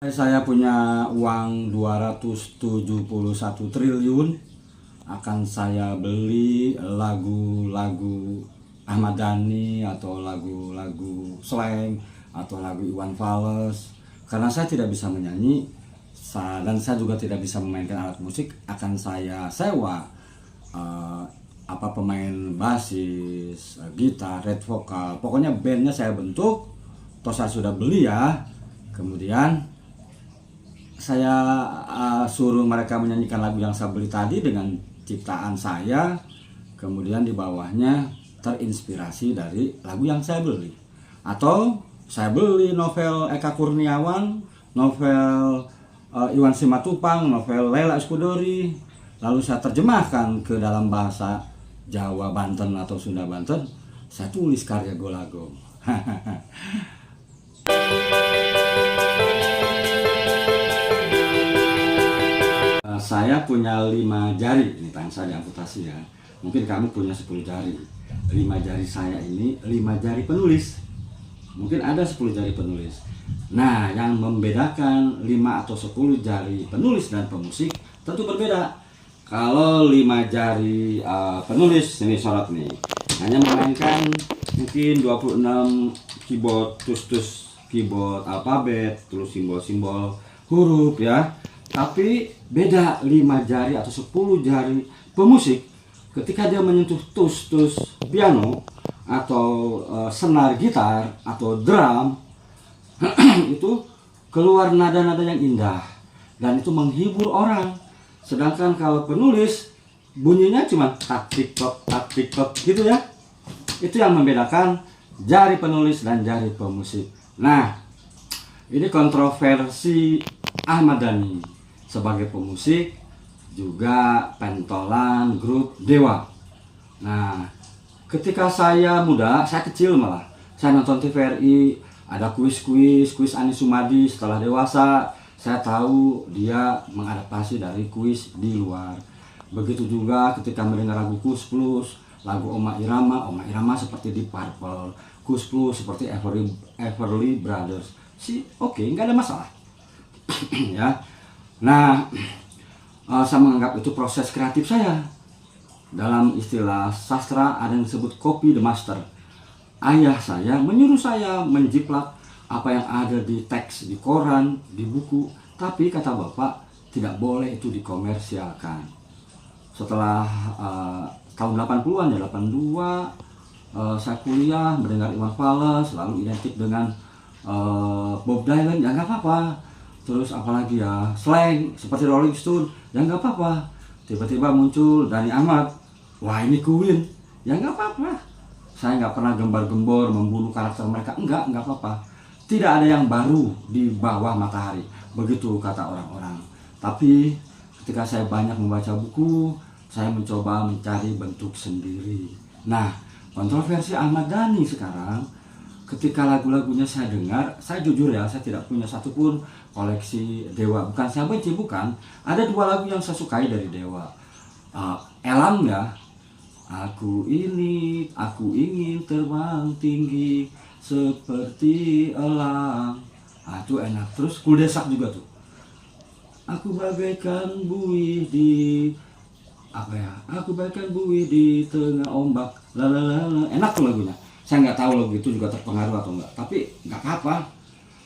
Saya punya uang 271 triliun, akan saya beli lagu-lagu Ahmad Dhani atau lagu-lagu slang atau lagu Iwan Fals. Karena saya tidak bisa menyanyi dan saya juga tidak bisa memainkan alat musik, akan saya sewa pemain bassis, gitar, red vokal, pokoknya bandnya saya bentuk. Toh saya sudah beli ya, kemudian saya suruh mereka menyanyikan lagu yang saya beli tadi dengan ciptaan saya, kemudian di bawahnya terinspirasi dari lagu yang saya beli. Atau saya beli novel Eka Kurniawan, novel Iwan Simatupang, novel Laila Iskudori, lalu saya terjemahkan ke dalam bahasa Jawa Banten atau Sunda Banten, saya tulis karya Golagong. Saya punya 5 jari, ini tangan saya diamputasi ya. Mungkin kamu punya 10 jari. 5 jari saya ini 5 jari penulis. Mungkin ada 10 jari penulis. Nah, yang membedakan 5 atau 10 jari penulis dan pemusik tentu berbeda. Kalau 5 jari penulis, ini sorot nih, hanya memainkan mungkin 26 keyboard, tus-tus keyboard alfabet, terus simbol-simbol huruf ya. Tapi beda 5 jari atau 10 jari pemusik, ketika dia menyentuh tus-tus piano atau senar gitar atau drum, itu keluar nada-nada yang indah dan itu menghibur orang. Sedangkan kalau penulis bunyinya cuma tak tik tok gitu ya. Itu yang membedakan jari penulis dan jari pemusik. Nah, ini kontroversi Ahmad Dhani sebagai pemusik, juga pentolan grup Dewa. Nah, ketika saya muda, saya kecil malah, saya nonton TVRI, ada kuis Ani Sumadi. Setelah dewasa, saya tahu dia mengadaptasi dari kuis di luar. Begitu juga ketika mendengar lagu Kus Plus, lagu Oma Irama seperti di Purple, Kus Plus seperti Everly Brothers. Oke, nggak ada masalah. Ya. Nah, saya menganggap itu proses kreatif saya. Dalam istilah sastra ada yang disebut copy the master. Ayah saya menyuruh saya menjiplak apa yang ada di teks, di koran, di buku. Tapi kata bapak, tidak boleh itu dikomersialkan. Setelah tahun 80-an ya, 82, saya kuliah mendengar Iwan Fals, lalu identik dengan Bob Dylan, ya nggak apa-apa. Terus apalagi ya, slang seperti Rolling Stone, ya nggak apa-apa. Tiba-tiba muncul Dhani Ahmad, wah ini Queen, ya nggak apa-apa. Saya nggak pernah gembar-gembor membunuh karakter mereka, nggak apa-apa. Tidak ada yang baru di bawah matahari, begitu kata orang-orang. Tapi ketika saya banyak membaca buku, saya mencoba mencari bentuk sendiri. Nah, kontroversi Ahmad Dhani sekarang, ketika lagu-lagunya saya dengar, saya jujur ya, saya tidak punya satupun koleksi Dewa. Bukan saya benci, bukan. Ada 2 lagu yang saya sukai dari Dewa. Elang ya, aku ingin terbang tinggi seperti elang. Itu enak. Terus Kuldesak juga tuh. Aku bagaikan buih di tengah ombak. Lalalala. Enak tuh lagunya. Saya nggak tahu lagu itu juga terpengaruh atau enggak, tapi nggak apa-apa.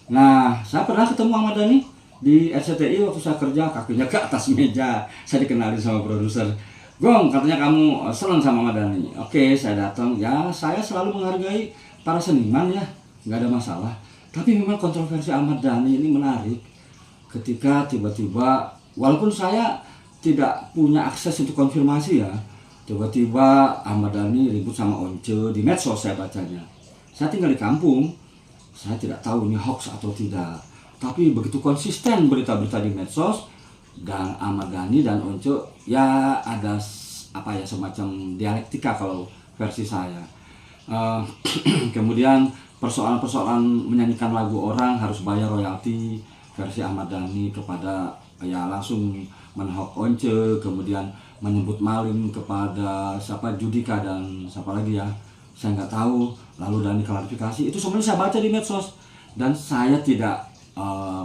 Nah, saya pernah ketemu Ahmad Dhani di RCTI waktu saya kerja, kakinya ke atas meja. Saya dikenalin sama produser. Gong, katanya kamu senang sama Ahmad Dhani. Oke, saya datang. Ya, saya selalu menghargai para seniman ya, nggak ada masalah. Tapi memang kontroversi Ahmad Dhani ini menarik. Ketika tiba-tiba, walaupun saya tidak punya akses untuk konfirmasi ya, tiba-tiba Ahmad Dhani ribut sama Once di medsos, saya bacanya. Saya tinggal di kampung, saya tidak tahu ini hoax atau tidak. Tapi begitu konsisten berita-berita di medsos, dan Ahmad Dhani dan Once ya ada semacam dialektika kalau versi saya. Kemudian persoalan-persoalan menyanyikan lagu orang harus bayar royalti, versi Ahmad Dhani kepada ya langsung menhoax Once, kemudian menyebut maling kepada Judika dan siapa lagi ya, saya nggak tahu. Lalu Dhani klarifikasi, itu semuanya saya baca di medsos dan saya tidak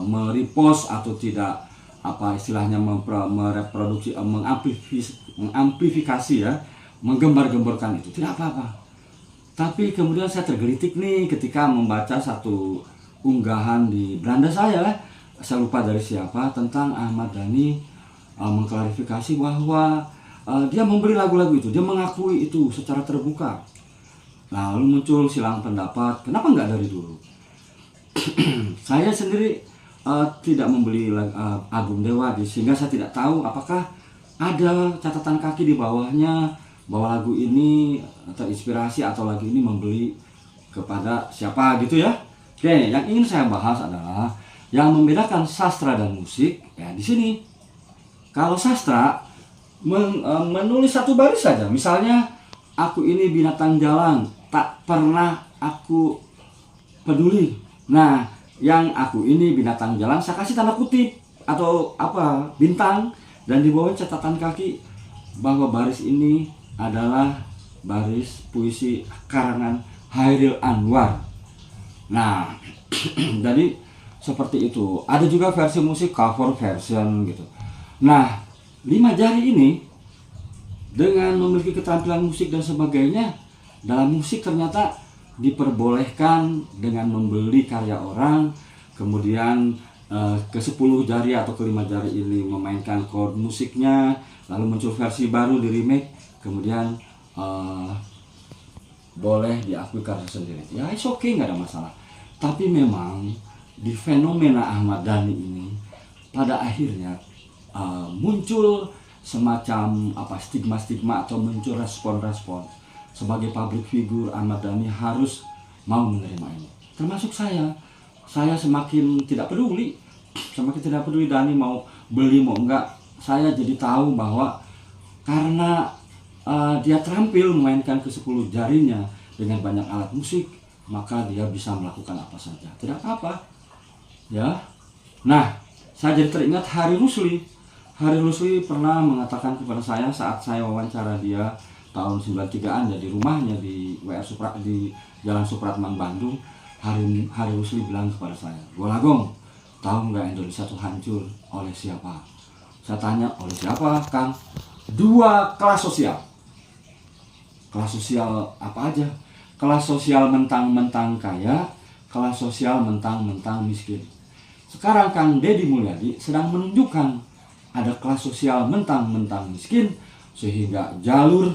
merepost atau tidak apa istilahnya mereproduksi, mengamplifikasi ya, menggembar-gemborkan itu, tidak apa-apa. Tapi kemudian saya tergelitik nih ketika membaca satu unggahan di beranda saya lupa dari siapa, tentang Ahmad Dhani mengklarifikasi bahwa dia membeli lagu-lagu itu, dia mengakui itu secara terbuka. Lalu muncul silang pendapat, kenapa nggak dari dulu? Saya sendiri tidak membeli album Dewa, sehingga saya tidak tahu apakah ada catatan kaki di bawahnya bahwa lagu ini terinspirasi atau lagu ini membeli kepada siapa gitu ya. Oke, yang ingin saya bahas adalah yang membedakan sastra dan musik ya di sini. Kalau sastra menulis satu baris saja, misalnya aku ini binatang jalan, tak pernah aku peduli. Nah, yang aku ini binatang jalan saya kasih tanda kutip atau apa bintang, dan di bawah catatan kaki bahwa baris ini adalah baris puisi karangan Hairil Anwar. Nah, jadi seperti itu. Ada juga versi musik cover version gitu. Nah, 5 jari ini dengan memiliki keterampilan musik dan sebagainya, dalam musik ternyata diperbolehkan dengan membeli karya orang, kemudian ke 10 jari atau ke 5 jari ini memainkan chord musiknya, lalu muncul versi baru di remake, kemudian boleh diakui karya sendiri. Ya, it's okay, nggak ada masalah. Tapi memang di fenomena Ahmad Dhani ini pada akhirnya muncul semacam apa stigma-stigma atau muncul respon-respon. Sebagai public figure, Ahmad Dhani harus mau menerima ini. Termasuk saya semakin tidak peduli, Dhani mau beli mau enggak. Saya jadi tahu bahwa karena dia terampil memainkan ke 10 jarinya dengan banyak alat musik, maka dia bisa melakukan apa saja, tidak apa-apa ya. Nah, saya jadi teringat Hari Rusli pernah mengatakan kepada saya saat saya wawancara dia tahun 93-an ya, di rumahnya di di Jalan Supratman, Bandung. Hari Rusli bilang kepada saya, "Golagong, tahu nggak Indonesia itu hancur oleh siapa?" Saya tanya, "Oleh siapa, Kang?" 2 kelas sosial. Kelas sosial apa aja? Kelas sosial mentang-mentang kaya, kelas sosial mentang-mentang miskin. Sekarang Kang Deddy Mulyadi sedang menunjukkan ada kelas sosial mentang-mentang miskin, sehingga jalur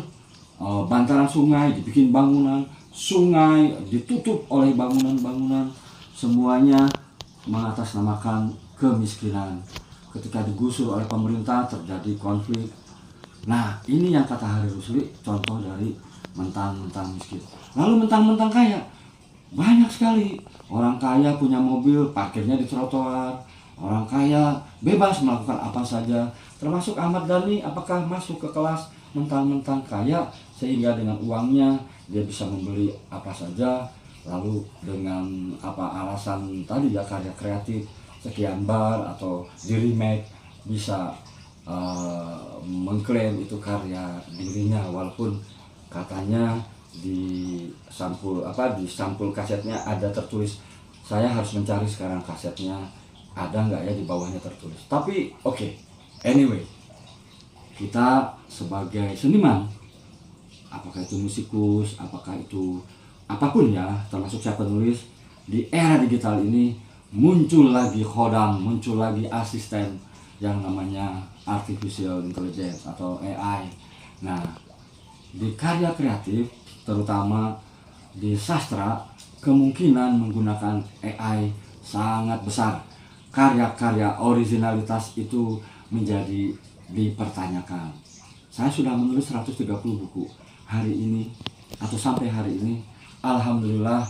bantaran sungai dibikin bangunan, sungai ditutup oleh bangunan-bangunan, semuanya mengatasnamakan kemiskinan. Ketika digusur oleh pemerintah terjadi konflik. Nah, ini yang kata Hari Rusli, contoh dari mentang-mentang miskin. Lalu mentang-mentang kaya, banyak sekali orang kaya punya mobil, parkirnya di trotoar. Orang kaya bebas melakukan apa saja, termasuk Ahmad Dhani. Apakah masuk ke kelas mentang-mentang kaya sehingga dengan uangnya dia bisa membeli apa saja, lalu dengan apa alasan tadi ya karya kreatif sekian bar atau di remake bisa mengklaim itu karya dirinya, walaupun katanya di sampul kasetnya ada tertulis. Saya harus mencari sekarang kasetnya ada nggak ya di bawahnya tertulis. Tapi oke, anyway, kita sebagai seniman, apakah itu musikus, apakah itu apapun ya, termasuk saya penulis, di era digital ini muncul lagi khodam, muncul lagi asisten yang namanya artificial intelligence atau AI. Nah, di karya kreatif, terutama di sastra, kemungkinan menggunakan AI sangat besar. Karya-karya originalitas itu menjadi dipertanyakan. Saya sudah menulis 130 buku hari ini atau sampai hari ini. Alhamdulillah,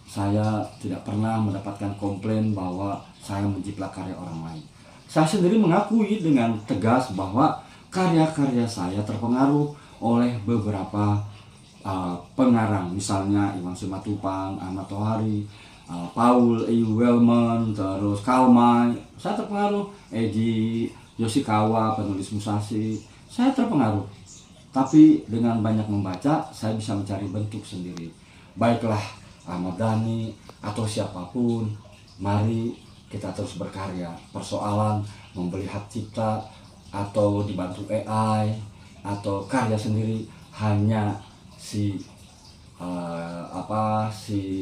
saya tidak pernah mendapatkan komplain bahwa saya menjiplak karya orang lain. Saya sendiri mengakui dengan tegas bahwa karya-karya saya terpengaruh oleh beberapa pengarang, misalnya Iwan Simatupang, Ahmad Tohari, Paul Wellman, terus Kalmay. Saya terpengaruh, Eiji Yoshikawa, penulis Musashi. Saya terpengaruh, tapi dengan banyak membaca, saya bisa mencari bentuk sendiri. Baiklah Ahmad Dhani atau siapapun, mari kita terus berkarya. Persoalan membeli hak cipta atau dibantu AI atau karya sendiri hanya si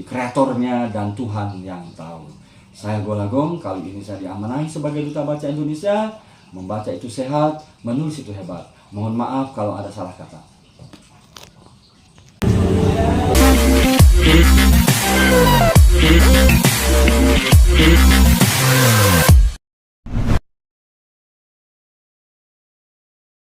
kreatornya dan Tuhan yang tahu. Saya Golagong, kali ini saya diamanahi sebagai Duta Baca Indonesia. Membaca itu sehat, menulis itu hebat. Mohon maaf kalau ada salah kata.